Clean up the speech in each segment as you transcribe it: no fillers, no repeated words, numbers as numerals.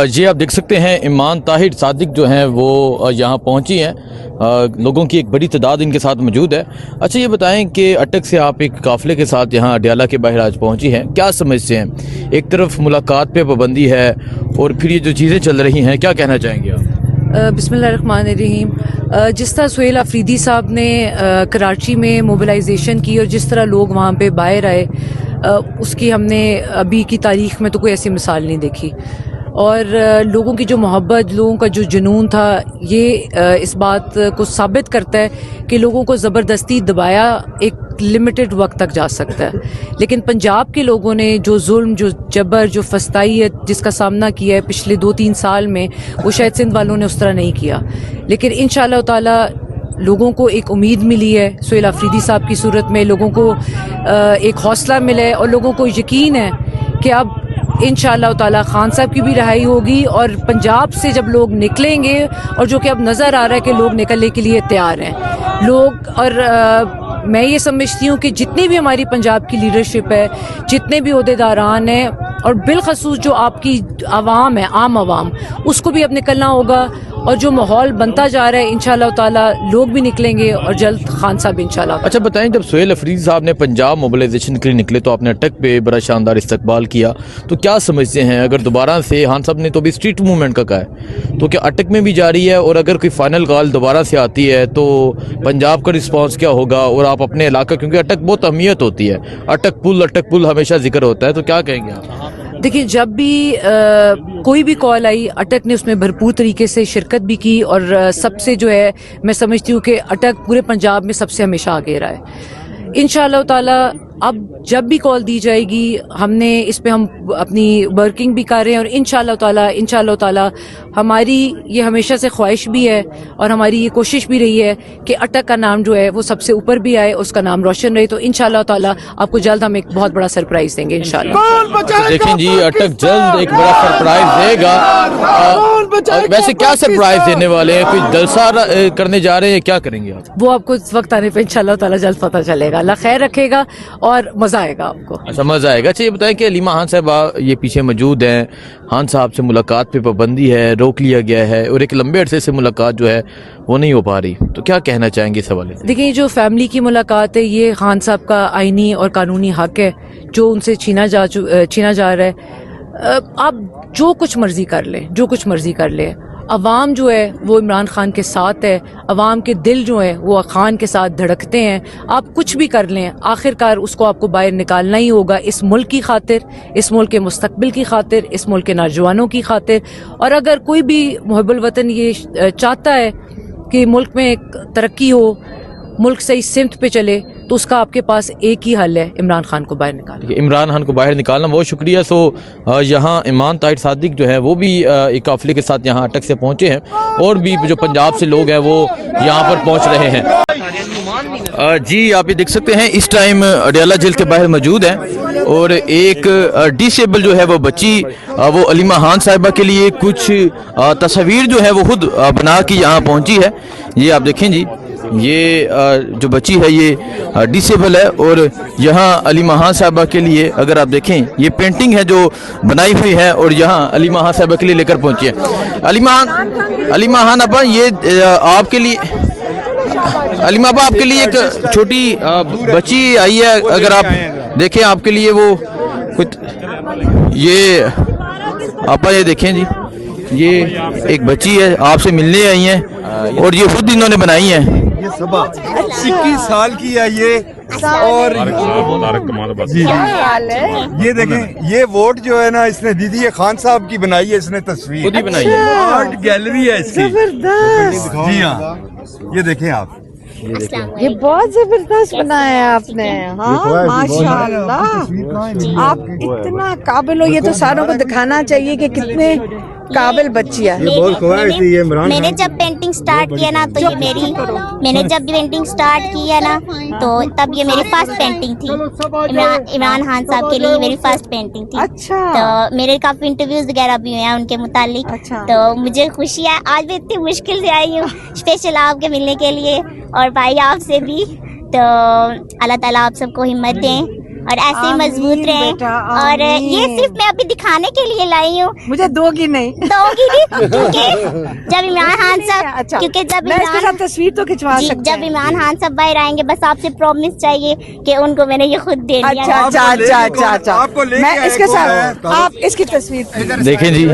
जी आप देख सकते हैं ईमान ताहिर सादिक जो हैं वो यहाँ पहुँची हैं। लोगों की एक बड़ी तादाद इनके साथ मौजूद है। अच्छा ये बताएं कि अटक से आप एक काफ़िले के साथ यहाँ अडयाला के बाहर आज पहुँची हैं, क्या समझते हैं? एक तरफ मुलाकात पे पाबंदी है और फिर ये जो चीज़ें चल रही हैं, क्या कहना चाहेंगे आप? बिस्मिल्लाहिर्रहमानिर्रहीम। जिस तरह सुहेल अफरीदी साहब ने कराची में मोबिलाइजेशन की और जिस तरह लोग वहाँ पे बाहर आए, उसकी हमने अभी की तारीख़ में तो कोई ऐसी मिसाल नहीं देखी। और लोगों की जो मोहब्बत, लोगों का जो जुनून था, ये इस बात को साबित करता है कि लोगों को ज़बरदस्ती दबाया एक लिमिटेड वक्त तक जा सकता है। लेकिन पंजाब के लोगों ने जो जुल्म, जो जबर, जो फस्तायत जिसका सामना किया है पिछले 2-3 साल में, वो शायद सिंध वालों ने उस तरह नहीं किया। लेकिन इंशाअल्लाह ताला लोगों को एक उम्मीद मिली है सुहेल अफरीदी साहब की सूरत में, लोगों को एक हौसला मिला है और लोगों को यकीन है कि अब इंशाअल्लाह ताला खान साहब की भी रहाई होगी। और पंजाब से जब लोग निकलेंगे, और जो कि अब नज़र आ रहा है कि लोग निकलने के लिए तैयार हैं लोग, और मैं ये समझती हूँ कि जितनी भी हमारी पंजाब की लीडरशिप है, जितने भी ओहदेदारान हैं, और बिलखसूस जो आपकी आवाम है, आम आवाम, उसको भी अब निकलना होगा। और जो माहौल बनता जा रहा है, इंशाअल्लाह ताला लोग भी निकलेंगे और जल्द खान साहब इंशाअल्लाह। अच्छा बताएं, जब सुहेल अफरीदी साहब ने पंजाब मोबिलाइजेशन के लिए निकले तो आपने अटक पे बड़ा शानदार इस्तकबाल किया, तो क्या समझते हैं अगर दोबारा से, खान साहब ने तो भी स्ट्रीट मूवमेंट का कहा है, तो क्या अटक में भी जारी है? और अगर कोई फाइनल कॉल दोबारा से आती है तो पंजाब का रिस्पॉन्स क्या होगा? और आप अपने इलाका, क्योंकि अटक बहुत अहमियत होती है, अटक पुल हमेशा जिक्र होता है, तो क्या कहेंगे आप? देखिए, जब भी कोई भी कॉल आई, अटक ने उसमें भरपूर तरीके से शिरकत भी की। और सबसे जो है, मैं समझती हूँ कि अटक पूरे पंजाब में सबसे हमेशा आगे रहा है। इंशाअल्लाह ताला अब जब भी कॉल दी जाएगी, हमने इस पे हम अपनी वर्किंग भी कर रहे हैं। और इंशाअल्लाह ताला हमारी ये हमेशा से ख्वाहिश भी है और हमारी ये कोशिश भी रही है कि अटक का नाम जो है वो सबसे ऊपर भी आए, उसका नाम रोशन रहे। तो इंशाअल्लाह ताला आपको जल्द हम एक बहुत बड़ा सरप्राइज देंगे इंशाअल्लाह। देखें जी, अटक जल्द एक बड़ा सरप्राइज देगा। वैसे क्या सरप्राइज देने वाले हैं? कोई जलसा करने जा रहे हैं, क्या करेंगे आप? वो आपको इस वक्त आने पे इंशाअल्लाह ताला जल्द पता चलेगा। अल्लाह खैर रखेगा और मजा आएगा आपको। अच्छा, मजा आएगा। अच्छा ये बताएं कि अलीमा खान साहब ये पीछे मौजूद हैं, खान साहब से मुलाकात पे पाबंदी है, रोक लिया गया है, और एक लंबे अरसे से मुलाकात जो है वो नहीं हो पा रही, तो क्या कहना चाहेंगे इस हवाले से? देखिए, जो फैमिली की मुलाकात है, ये खान साहब का आईनी और कानूनी हक है जो उनसे छीना जा रहा है। आप जो कुछ मर्जी कर लें, जो कुछ मर्जी कर लें, अवाम जो है वो इमरान खान के साथ है, अवाम के दिल जो है वो खान के साथ धड़कते हैं। आप कुछ भी कर लें, आखिरकार उसको आपको बाहर निकालना ही होगा, इस मुल्क की खातिर, इस मुल्क के मुस्तकबिल की खातिर, इस मुल्क के नौजवानों की खातिर। और अगर कोई भी मुहिब्बुल वतन ये चाहता है कि मुल्क में एक तरक्की हो, मुल्क सही सिमत पे चले, तो उसका आपके पास एक ही हल है, इमरान खान को बाहर निकालना। इमरान खान को बाहर निकालना। बहुत शुक्रिया। सो यहाँ ईमान ताहिर सादिक जो है वो भी एक काफिले के साथ यहाँ अटक से पहुँचे हैं, और भी जो पंजाब से लोग हैं वो यहाँ पर पहुँच रहे हैं। जी आप ये देख सकते हैं, इस टाइम अडयाला जेल के बाहर मौजूद हैं, और एक डिसेबल जो है वो बच्ची, वो अलीमा खान साहिबा के लिए कुछ तस्वीर जो है वो खुद बना के यहाँ पहुँची है। ये आप देखें जी, ये जो बच्ची है ये डिसेबल है, और यहाँ अलीमा खान साहिबा के लिए अगर आप देखें, ये पेंटिंग है जो बनाई हुई है, और यहाँ अलीमा खान साहिबा के लिए लेकर पहुँची है। अलीमा खान आपा, ये आपके लिए, अलीमा आपा आपके लिए एक छोटी बच्ची आई है, अगर आप देखें आपके लिए वो कुछ, ये आपा ये देखें जी, ये एक बच्ची है, आपसे मिलने आई है, और ये खुद इन्होंने बनाई है। ये सबा 21 साल की है ये, और जी ये देखें, ये वोट जो है ना इसने दी थी, ये खान साहब की बनाई है, इसने तस्वीर खुद ही बनाई है, आर्ट गैलरी है इसकी। जी हाँ, ये देखें आप, ये बहुत जबरदस्त बनाया है आपने। हाँ माशाल्लाह, आप इतना काबिल हो, ये तो सारों को दिखाना चाहिए कि कितने काबिल बच्ची है। मैंने जब पेंटिंग स्टार्ट किया ना, तो ये मैंने जब पेंटिंग स्टार्ट की है ना, तो तब ये मेरी फर्स्ट पेंटिंग थी। इमरान खान साहब के लिए मेरी फर्स्ट पेंटिंग थी। अच्छा। तो मेरे काफी इंटरव्यूज वगैरह भी हुए हैं उनके मुतालिक। अच्छा। तो मुझे खुशी है, आज भी इतनी मुश्किल से आई हूँ स्पेशल आपके मिलने के लिए, और भाई आपसे भी, تو اللہ تعالیٰ آپ سب کو ہمت دیں اور ایسے ہی مضبوط رہیں. بیٹا، اور آمین. یہ صرف میں ابھی دکھانے کے لیے لائی ہوں مجھے دو کی نہیں. کیونکہ جب عمران خان صاحب اچھا کیونکہ جب میں اس کے ساتھ تصویر تو کھنچوا جی سکتے جب عمران خان صاحب باہر آئیں گے بس آپ سے پرومس چاہیے کہ ان کو میں نے یہ خود دے دیا. اچھا اچھا اچھا اچھا اچھا آپ کو لے کے میں آئے اس کے کون ساتھ ہے؟ آپ اس کی تصویر دیکھیں جی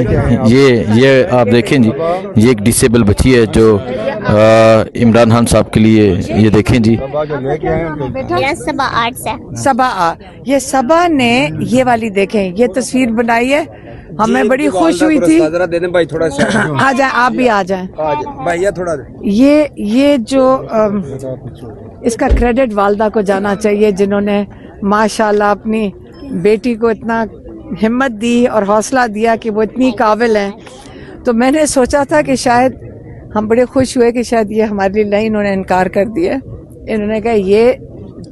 یہ آپ دیکھیں جی یہ ایک ڈسیبل بچی ہے جو عمران خان صاحب کے لیے یہ دیکھیں جی میرا صبا آرٹس ہے. صبا یہ صبا نے یہ والی دیکھیں یہ تصویر بنائی ہے ہمیں بڑی خوش ہوئی تھی. آ جائیں آپ بھی آ جائیں. یہ جو اس کا کریڈٹ والدہ کو جانا چاہیے جنہوں نے ماشاءاللہ اپنی بیٹی کو اتنا ہمت دی اور حوصلہ دیا کہ وہ اتنی قابل ہیں. تو میں نے سوچا تھا کہ شاید ہم بڑے خوش ہوئے کہ شاید یہ ہمارے لیے نہیں، انہوں نے انکار کر دیا. انہوں نے کہا یہ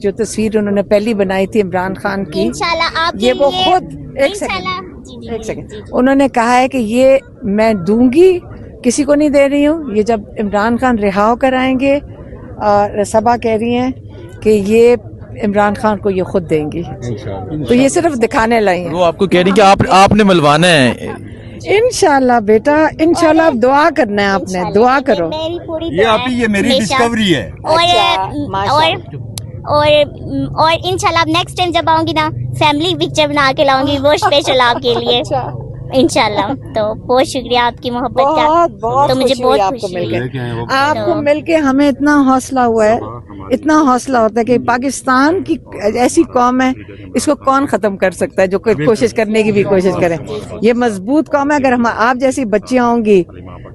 جو تصویر انہوں نے پہلی بنائی تھی عمران خان کی انشاءاللہ آپ یہ وہ خود ایک سیکنڈ انہوں نے کہا ہے کہ یہ میں دوں گی کسی کو نہیں دے رہی ہوں. یہ جب عمران خان رہا ہو کر آئیں گے اور صبا کہہ رہی ہیں کہ یہ عمران خان کو یہ خود دیں گی. تو یہ صرف دکھانے لائی ہیں. وہ آپ کو کہہ رہی کہ آپ نے ملوانا ہے. انشاءاللہ بیٹا انشاءاللہ آپ دعا کرنا ہے، آپ نے دعا کرو. میری پوری یہ آپ ہی یہ میری ڈسکوری ہے. اور انشاءاللہ اب نیکسٹ ٹائم جب آؤں گی نا فیملی پکچر بنا کے لاؤں گی وہ اسپیشل آپ کے لیے انشاءاللہ. تو بہت شکریہ آپ کی محبت کا. تو مجھے بہت آپ کو خوشی مل ہوئی. کے آپ کو مل کے ہمیں اتنا حوصلہ ہوا ہے، اتنا حوصلہ ہوتا ہے کہ پاکستان کی ایسی قوم ہے اس کو کون ختم کر سکتا ہے جو کوئی کوشش کرنے کی بھی کوشش کرے. یہ مضبوط قوم ہے. اگر ہم آپ جیسی بچیاں ہوں گی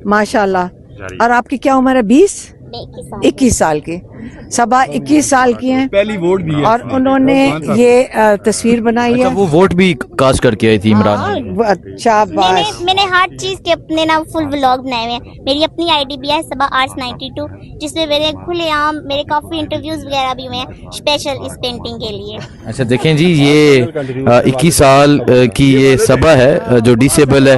ماشاءاللہ. اور آپ کی کیا عمر ہے؟ 21 سال کی. صبا 21 سال کی ہیں پہلی ووٹ دی ہے اور انہوں نے یہ تصویر بنائی ہے. وہ ووٹ بھی کاسٹ کر کے آئی تھی عمران خان. اچھا بس میں نے ہر چیز کے اپنے نا فل ولاگ بنائے ہوئے ہیں. میری اپنی آئی ڈی بھی ہے صبا آرٹس 92 جس میں میرے کھلے عام میرے کافی انٹرویوز وغیرہ بھی ہوئے ہیں اسپیشل اس پینٹنگ کے لیے. اچھا دیکھیں جی یہ 21 سال کی یہ صبا ہے جو ڈسیبل ہے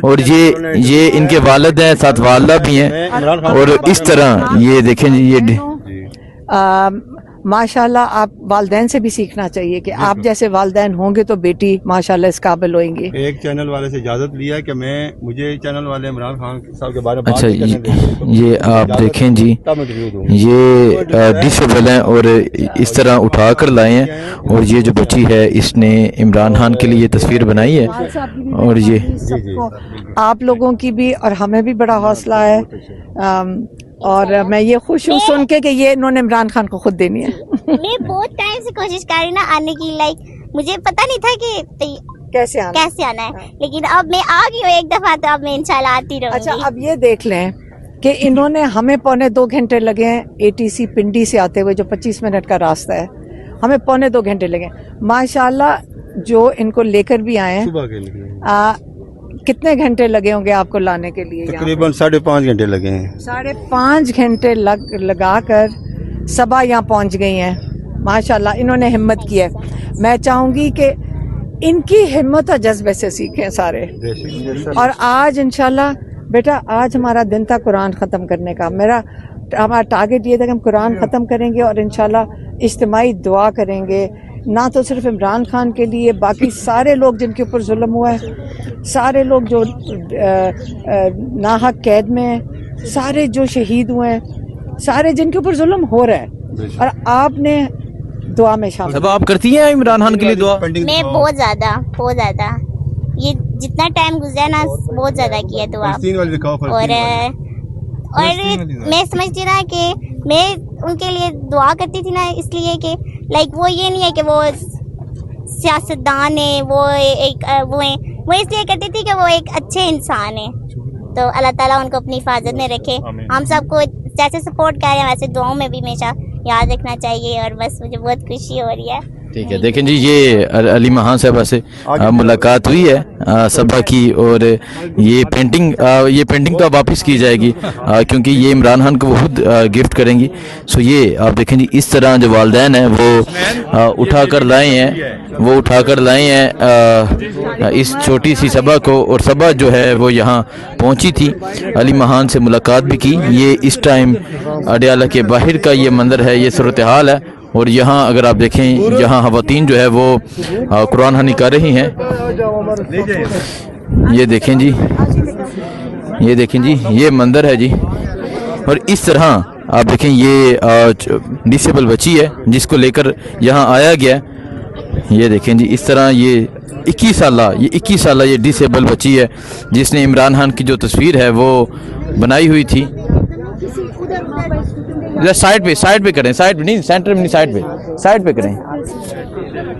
اور یہ ان کے والد ہیں ساتھ والدہ بھی ہیں. اور اس طرح یہ دیکھیں جی یہ ماشاءاللہ آپ والدین سے بھی سیکھنا چاہیے کہ آپ جیسے والدین ہوں گے تو بیٹی ماشاءاللہ اس قابل ہوئیں گی. ایک چینل والے سے اجازت لیا کہ مجھے چینل والے عمران خان صاحب کے بارے میں اچھا یہ آپ دیکھیں جی یہ ڈسیبل ہیں اور اس طرح اٹھا کر لائے ہیں. اور یہ جو بچی ہے اس نے عمران خان کے لیے تصویر بنائی ہے. اور یہ آپ لوگوں کی بھی اور ہمیں بھی بڑا حوصلہ ہے. اور میں یہ خوش ہوں سن کے کہ یہ انہوں نے عمران خان کو خود دینی ہے. میں بہت ٹائم سے کوشش کر رہی نا آنے کی. لائک مجھے پتا نہیں تھا کہ کیسے آنا ہے لیکن اب میں آ گئی ہوں ایک دفعہ تو اب میں انشاءاللہ آتی رہوں گی. اچھا اب یہ دیکھ لیں کہ انہوں نے ہمیں 2.25 گھنٹے لگے ہیں ATC پنڈی سے آتے ہوئے جو 25 منٹ کا راستہ ہے ہمیں 2.25 گھنٹے لگے. ماشاءاللہ جو ان کو لے کر بھی آئے ہیں کتنے گھنٹے لگے ہوں گے آپ کو لانے کے لیے؟ تقریباً 5.5 گھنٹے لگے ہیں. 5.5 گھنٹے لگا کر صبا یہاں پہنچ گئی ہیں. ماشاءاللہ انہوں نے ہمت کی ہے. میں چاہوں گی کہ ان کی ہمت اور جذبے سے سیکھیں سارے. اور آج انشاءاللہ بیٹا آج ہمارا دن تھا قرآن ختم کرنے کا. ہمارا ٹارگٹ یہ تھا کہ ہم قرآن ختم کریں گے اور انشاءاللہ اجتماعی دعا کریں گے نہ تو صرف عمران خان کے لیے باقی سارے لوگ جن کے اوپر ظلم ہوا ہے، سارے لوگ جو ناحق قید میں ہیں، سارے جو شہید ہوئے ہیں، سارے جن کے اوپر ظلم ہو رہا ہے. اور آپ نے دعا میں شامل. صبا آپ کرتی ہیں عمران خان کے لیے دعا؟ میں بہت زیادہ یہ جتنا ٹائم گزرا نا بہت زیادہ کیا دعا. اور میں سمجھتی نا کہ میں ان کے لیے دعا کرتی تھی نا اس لیے کہ لائک وہ یہ نہیں ہے کہ وہ سیاستدان ہیں وہ اس لیے کرتی تھی کہ وہ ایک اچھے انسان ہیں. تو اللہ تعالیٰ ان کو اپنی حفاظت میں رکھے. ہم سب کو جیسے سپورٹ کر رہے ہیں ویسے دعاؤں میں بھی ہمیشہ یاد رکھنا چاہیے. اور بس مجھے بہت خوشی ہو رہی ہے ठीक है, देखें जी ये अली महान साहबा से मुलाकात हुई है सबा की, और ये पेंटिंग तो अब वापस की जाएगी क्योंकि ये इमरान खान को वो खुद गिफ्ट करेंगी। सो ये आप देखें जी, इस तरह जो वालिदैन हैं वो उठा कर लाए हैं इस छोटी सी सबा को, और सबा जो है वो यहाँ पहुँची थी, अली महान से मुलाकात भी की। ये इस टाइम अडयाला के बाहर का ये मंजर है, ये सूरत हाल है। और यहाँ अगर आप देखें, यहाँ खवातीन जो है वो कुरान खानी कर रही हैं। ये देखें जी, ये मंदिर है जी। और इस तरह आप देखें, ये डिसेबल बच्ची है जिसको लेकर यहाँ आया गया। ये देखें जी, इस तरह ये 21 साल ये डिसेबल बच्ची है जिसने इमरान खान की जो तस्वीर है वो बनाई हुई थी। साइड पे करें, साइड पे नहीं, सेंटर में नहीं, साइड पे करें।